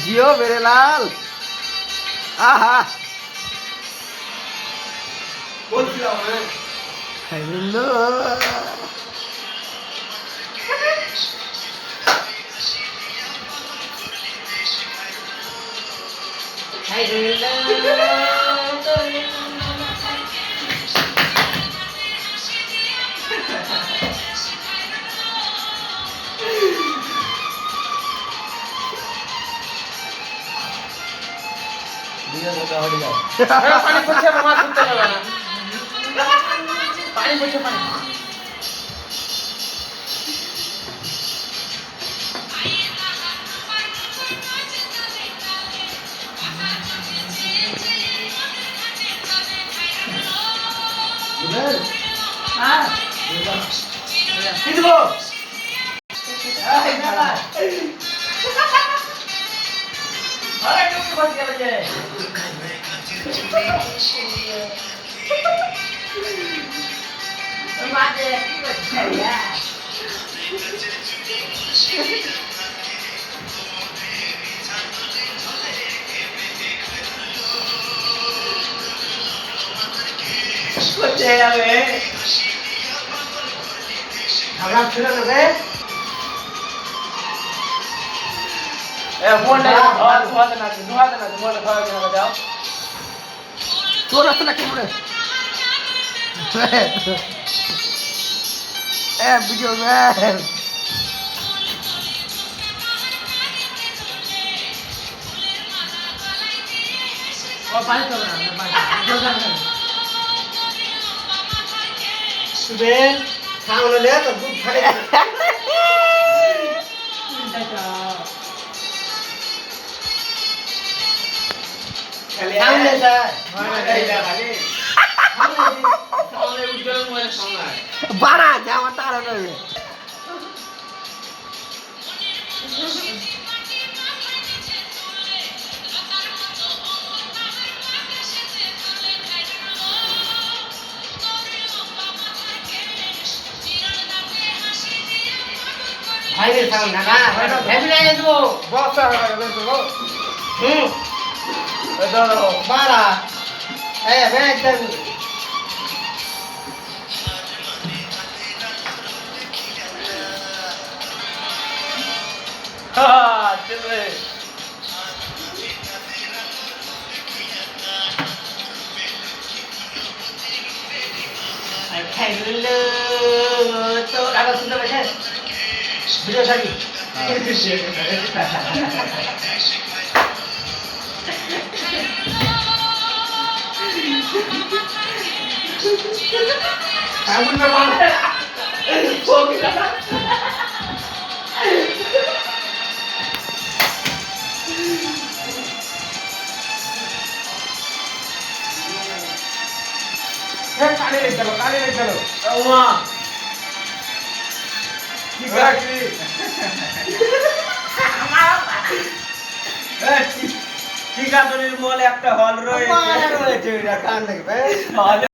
जियो मेरे लाल आहा हेलो पानी पूछे मामा सुनते लगा पानी पूछे पानी हाँ किधर अरे क्यों बच गया बच्चे माते क्या बच्चे यार वे हमरा छुरा लगे ए फोन ले धुआ देना मोबाइल धुआ के ना जाओ तो रास्ता के मुड़े ए वीडियो में और पानी तो बना सुबह खाना ले तो दूध फटे सामने सर सामने उज्जवल मोबाइल सामने बारा जावा तारा नहीं भाई ने सामने ना फैमिली आए तो बहुत सारा है तो इधर बारा ए मैं इधर हाँ चल रहे खेलो तो आगे सुनते बैठे वीडियो सारी Kamu memang kali ini chalo. Rumah. Tiga kali. Tiga tu ni mall ekta hall roy. Apa yang roy? Jadi dah kan lagi,